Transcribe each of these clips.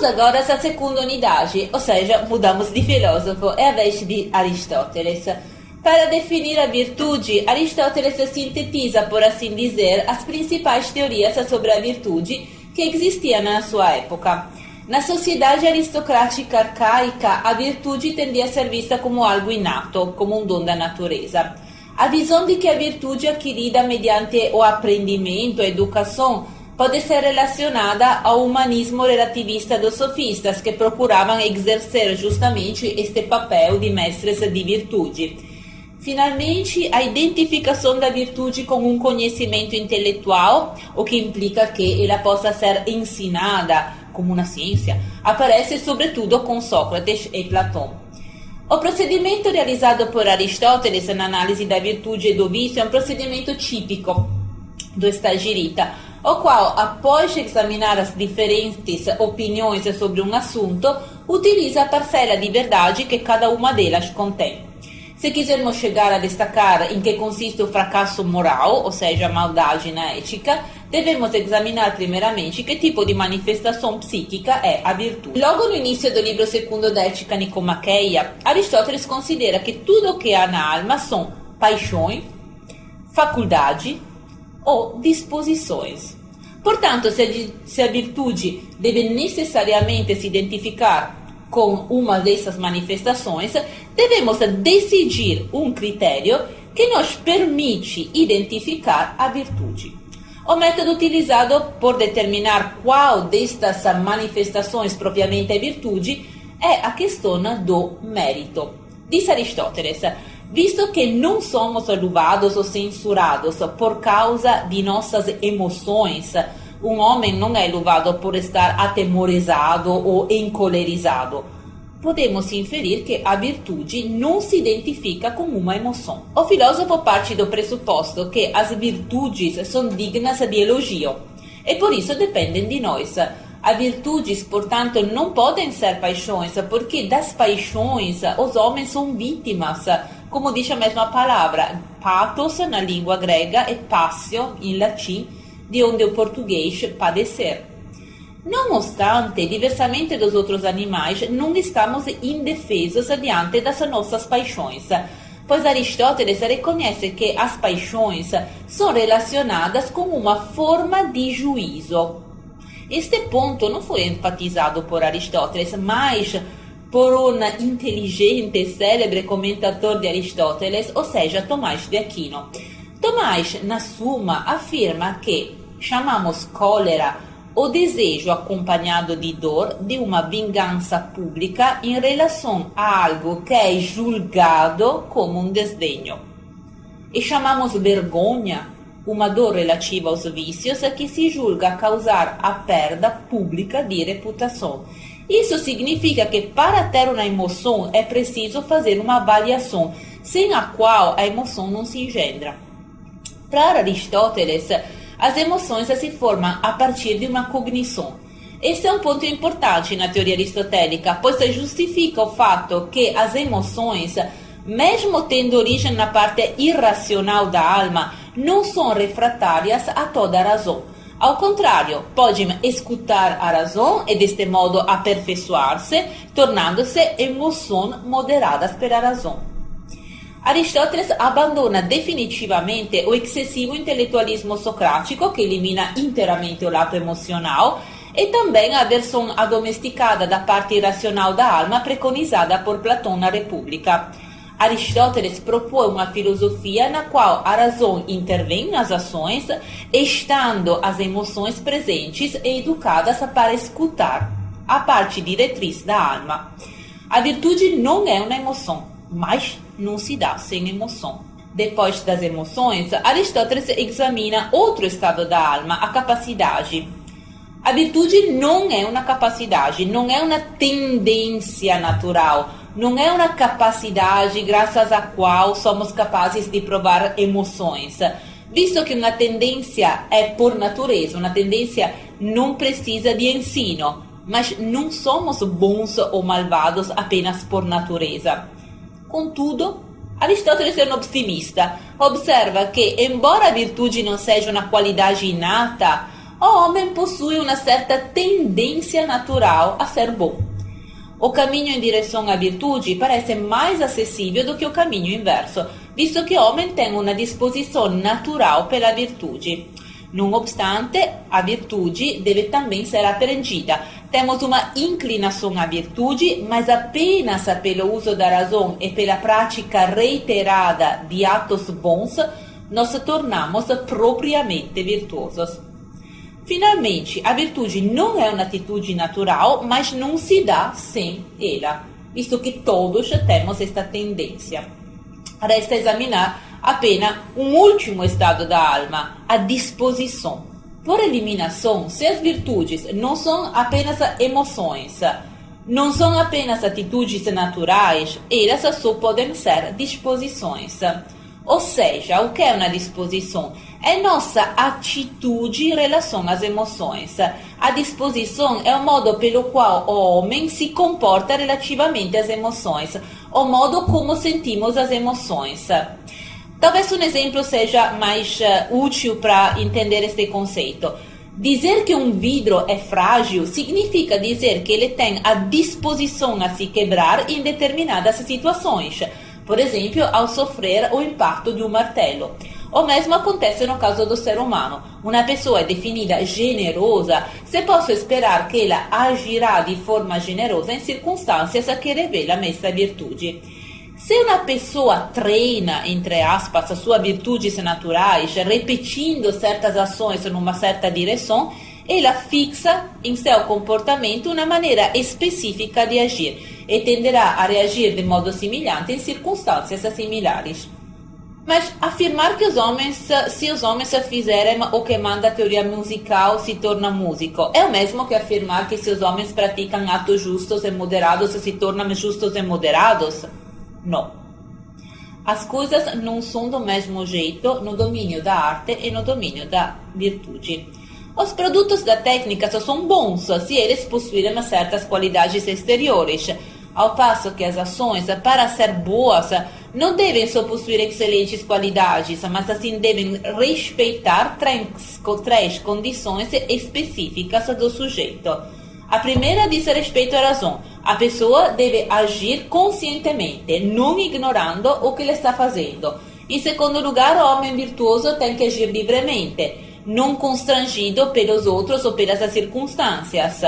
Vamos agora à segunda unidade, ou seja, mudamos de filósofo, é a vez de Aristóteles. Para definir a virtude, Aristóteles sintetiza, por assim dizer, as principais teorias sobre a virtude que existiam na sua época. Na sociedade aristocrática arcaica, a virtude tendia a ser vista como algo inato, como um dom da natureza. A visão de que a virtude adquirida mediante o aprendimento, a educação, pode ser relacionada ao humanismo relativista dos sofistas, que procuravam exercer justamente este papel de mestres de virtude. Finalmente, a identificação da virtude com um conhecimento intelectual, o que implica que ela possa ser ensinada como uma ciência, aparece sobretudo com Sócrates e Platão. O procedimento realizado por Aristóteles na análise da virtude e do vício é um procedimento típico do estagirita, o qual, após examinar as diferentes opiniões sobre um assunto, utiliza a parcela de verdade que cada uma delas contém. Se quisermos chegar a destacar em que consiste o fracasso moral, ou seja, a maldade na ética, devemos examinar primeiramente que tipo de manifestação psíquica é a virtude. Logo no início do livro segundo da Ética Nicomaqueia, Aristóteles considera que tudo o que há na alma são paixões, faculdade ou disposições. Portanto, se a virtude deve necessariamente se identificar com uma dessas manifestações, devemos decidir um critério que nos permite identificar a virtude. O método utilizado por determinar qual destas manifestações propriamente é virtude é a questão do mérito. Diz Aristóteles: visto que não somos louvados ou censurados por causa de nossas emoções, um homem não é louvado por estar atemorizado ou encolerizado. Podemos inferir que a virtude não se identifica com uma emoção. O filósofo parte do pressuposto que as virtudes são dignas de elogio e por isso dependem de nós. As virtudes, portanto, não podem ser paixões, porque das paixões os homens são vítimas, como diz a mesma palavra, pathos na língua grega e passio em latim, de onde o português padecer. Não obstante, diversamente dos outros animais, não estamos indefesos diante das nossas paixões, pois Aristóteles reconhece que as paixões são relacionadas com uma forma de juízo. Este ponto não foi enfatizado por Aristóteles, mas por um inteligente e célebre comentador de Aristóteles, ou seja, Tomás de Aquino. Tomás, na Suma, afirma que chamamos cólera o desejo acompanhado de dor de uma vingança pública em relação a algo que é julgado como um desdenho. E chamamos vergonha uma dor relativa aos vícios que se julga causar a perda pública de reputação. Isso significa que para ter uma emoção é preciso fazer uma avaliação, sem a qual a emoção não se engendra. Para Aristóteles, as emoções se formam a partir de uma cognição. Esse é um ponto importante na teoria aristotélica, pois justifica o fato que as emoções, mesmo tendo origem na parte irracional da alma, não são refratárias a toda a razão. Ao contrário, podem escutar a razão e, deste modo, aperfeiçoar-se, tornando-se emoções moderadas pela razão. Aristóteles abandona definitivamente o excessivo intelectualismo socrático, que elimina inteiramente o lado emocional, e também a versão adomesticada da parte irracional da alma preconizada por Platão na República. Aristóteles propõe uma filosofia na qual a razão intervém nas ações, estando as emoções presentes e educadas para escutar a parte diretriz da alma. A virtude não é uma emoção, mas não se dá sem emoção. Depois das emoções, Aristóteles examina outro estado da alma, a capacidade. A virtude não é uma capacidade, não é uma tendência natural, não é uma capacidade graças à qual somos capazes de provar emoções, visto que uma tendência é por natureza, uma tendência não precisa de ensino, mas não somos bons ou malvados apenas por natureza. Contudo, Aristóteles é um optimista. Observa que, embora a virtude não seja uma qualidade inata, o homem possui uma certa tendência natural a ser bom. O caminho em direção à virtude parece mais acessível do que o caminho inverso, visto que o homem tem uma disposição natural pela virtude. Não obstante, a virtude deve também ser aprendida. Temos uma inclinação à virtude, mas apenas pelo uso da razão e pela prática reiterada de atos bons, nos tornamos propriamente virtuosos. Finalmente, a virtude não é uma atitude natural, mas não se dá sem ela, visto que todos temos esta tendência. Resta examinar apenas um último estado da alma, a disposição. Por eliminação, se as virtudes não são apenas emoções, não são apenas atitudes naturais, elas só podem ser disposições. Ou seja, o que é uma disposição? É nossa atitude em relação às emoções. A disposição é o modo pelo qual o homem se comporta relativamente às emoções, o modo como sentimos as emoções. Talvez um exemplo seja mais útil para entender este conceito. Dizer que um vidro é frágil significa dizer que ele tem a disposição a se quebrar em determinadas situações. Por exemplo, ao sofrer o impacto de um martelo. O mesmo acontece no caso do ser humano. Uma pessoa é definida generosa se posso esperar que ela agirá de forma generosa em circunstâncias que revelam essa virtude. Se uma pessoa treina, entre aspas, suas virtudes naturais, repetindo certas ações numa certa direção, ela fixa em seu comportamento uma maneira específica de agir e tenderá a reagir de modo semelhante em circunstâncias similares. Mas afirmar que se os homens fizerem o que manda a teoria musical, se torna músico, é o mesmo que afirmar que se os homens praticam atos justos e moderados, se tornam justos e moderados? Não. As coisas não são do mesmo jeito no domínio da arte e no domínio da virtude. Os produtos da técnica só são bons se eles possuírem certas qualidades exteriores, ao passo que as ações, para ser boas, não devem só possuir excelentes qualidades, mas assim devem respeitar três condições específicas do sujeito. A primeira diz respeito à razão. A pessoa deve agir conscientemente, não ignorando o que ele está fazendo. Em segundo lugar, o homem virtuoso tem que agir livremente, não constrangido pelos outros ou pelas circunstâncias.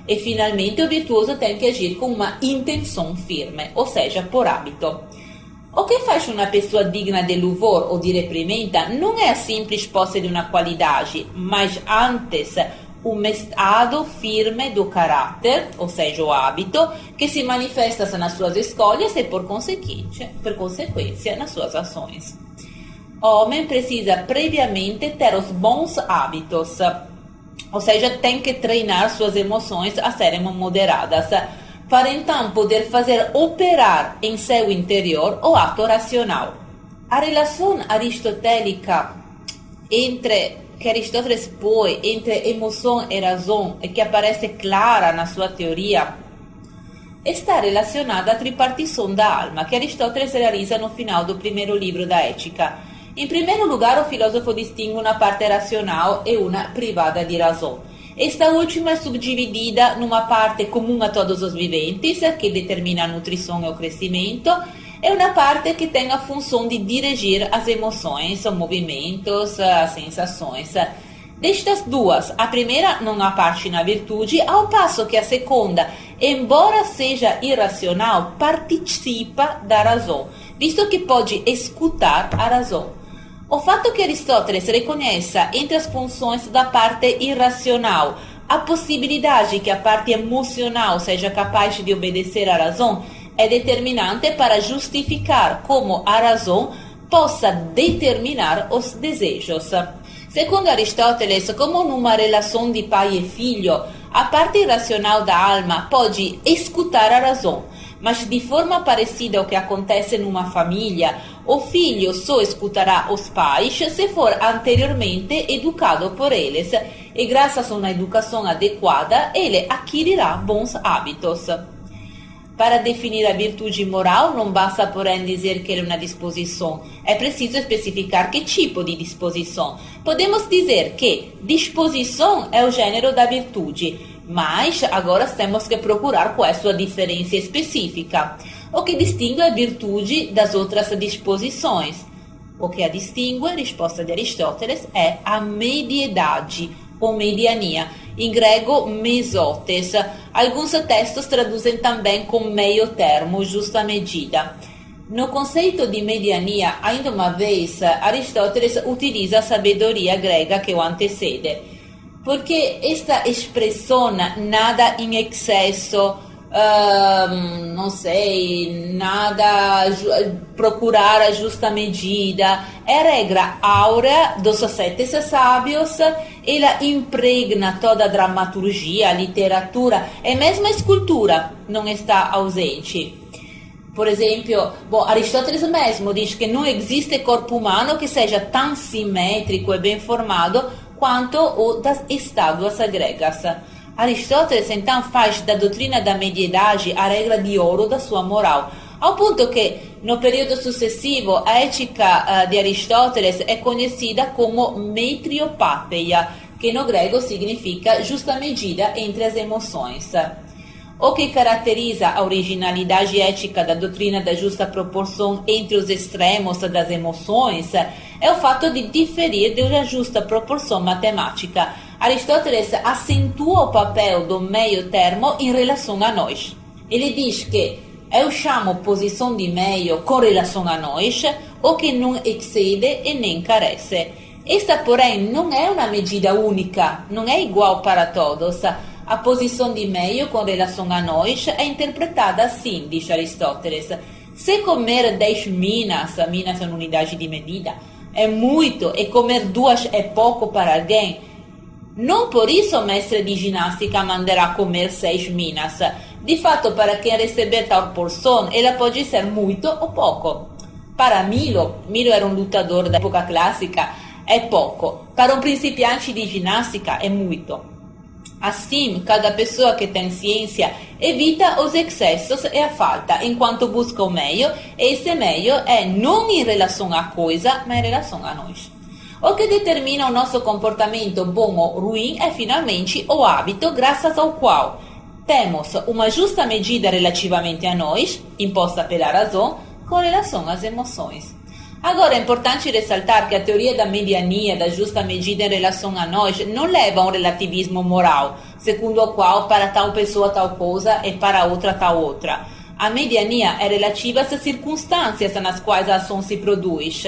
E, finalmente, o virtuoso tem que agir com uma intenção firme, ou seja, por hábito. O que faz uma pessoa digna de louvor ou de reprimenda não é a simples posse de uma qualidade, mas antes um estado firme do caráter, ou seja, o hábito, que se manifesta nas suas escolhas e, por consequência, nas suas ações. O homem precisa previamente ter os bons hábitos, ou seja, tem que treinar suas emoções a serem moderadas, para então poder fazer operar em seu interior o ato racional. A relação aristotélica que Aristóteles põe entre emoção e razão, e que aparece clara na sua teoria, está relacionada à tripartição da alma, que Aristóteles realiza no final do primeiro livro da Ética. Em primeiro lugar, o filósofo distingue uma parte racional e uma privada de razão. Esta última é subdividida numa parte comum a todos os viventes, que determina a nutrição e o crescimento, e uma parte que tem a função de dirigir as emoções, os movimentos, as sensações. Destas duas, a primeira não há parte na virtude, ao passo que a segunda, embora seja irracional, participa da razão, visto que pode escutar a razão. O fato que Aristóteles reconheça entre as funções da parte irracional a possibilidade que a parte emocional seja capaz de obedecer à razão é determinante para justificar como a razão possa determinar os desejos. Segundo Aristóteles, como numa relação de pai e filho, a parte irracional da alma pode escutar a razão, mas de forma parecida ao que acontece numa família, o filho só escutará os pais se for anteriormente educado por eles, e graças a uma educação adequada, ele adquirirá bons hábitos. Para definir a virtude moral, não basta, porém, dizer que ela é uma disposição. É preciso especificar que tipo de disposição. Podemos dizer que disposição é o gênero da virtude, mas agora temos que procurar qual é a sua diferença específica. O que distingue a virtude das outras disposições? O que a distingue, resposta de Aristóteles, é a mediedade ou mediania. Em grego, mesotes. Alguns textos traduzem também como meio termo, justa medida. No conceito de mediania, ainda uma vez, Aristóteles utiliza a sabedoria grega que o antecede. Porque esta expressão, nada em excesso, não sei, nada, procurar a justa medida, é regra áurea dos sete sábios. Ela impregna toda a dramaturgia, a literatura e mesmo a escultura não está ausente. Por exemplo, Aristóteles mesmo diz que não existe corpo humano que seja tão simétrico e bem formado quanto o das estátuas gregas. Aristóteles então faz da doutrina da mediedade a regra de ouro da sua moral, ao ponto que no período sucessivo a ética de Aristóteles é conhecida como metriopatheia, que no grego significa justa medida entre as emoções. O que caracteriza a originalidade ética da doutrina da justa proporção entre os extremos das emoções é o fato de diferir de uma justa proporção matemática. Aristóteles acentua o papel do meio termo em relação a nós. Ele diz que eu chamo posição de meio com relação a nós, o que não excede e nem carece. Esta, porém, não é uma medida única, não é igual para todos. A posição de meio com relação a nós é interpretada assim, diz Aristóteles. Se comer 10 minas é uma unidade de medida, é muito, e comer 2 é pouco para alguém, não por isso o mestre de ginástica mandará comer 6 minas. De fato, para quem receber tal porção, ela pode ser muito ou pouco. Para Milo era um lutador da época clássica, é pouco. Para um principiante de ginástica, é muito. Assim, cada pessoa que tem ciência evita os excessos e a falta, enquanto busca o meio, e esse meio é não em relação à coisa, mas em relação a nós. O que determina o nosso comportamento bom ou ruim é finalmente o hábito graças ao qual temos uma justa medida relativamente a nós, imposta pela razão, com relação às emoções. Agora, é importante ressaltar que a teoria da mediania, da justa medida em relação a nós, não leva a um relativismo moral, segundo o qual para tal pessoa tal coisa e para outra tal outra. A mediania é relativa às circunstâncias nas quais a ação se produz.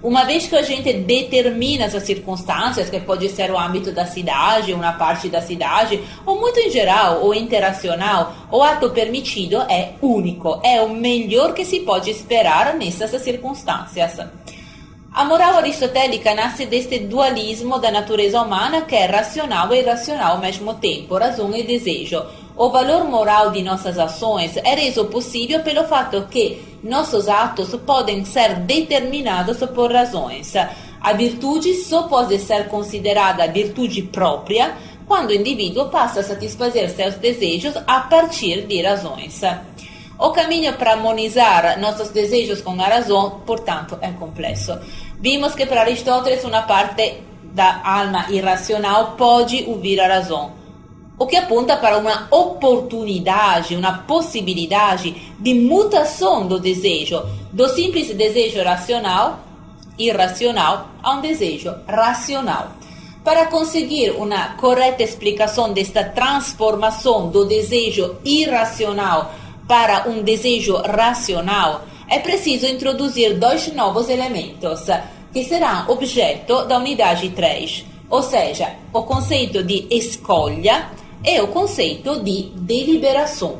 Uma vez que a gente determina essas circunstâncias, que pode ser o âmbito da cidade, uma parte da cidade, ou muito em geral, ou interacional, o ato permitido é único, é o melhor que se pode esperar nessas circunstâncias. A moral aristotélica nasce deste dualismo da natureza humana que é racional e irracional ao mesmo tempo, razão e desejo. O valor moral de nossas ações é reso possível pelo fato que nossos atos podem ser determinados por razões. A virtude só pode ser considerada virtude própria quando o indivíduo passa a satisfazer seus desejos a partir de razões. O caminho para harmonizar nossos desejos com a razão, portanto, é complexo. Vimos que para Aristóteles uma parte da alma irracional pode ouvir a razão, o que aponta para uma oportunidade, uma possibilidade de mutação do desejo, do simples desejo irracional, a um desejo racional. Para conseguir uma correta explicação desta transformação do desejo irracional para um desejo racional, é preciso introduzir 2 novos elementos, que serão objeto da unidade 3, ou seja, o conceito de escolha e o conceito de deliberação.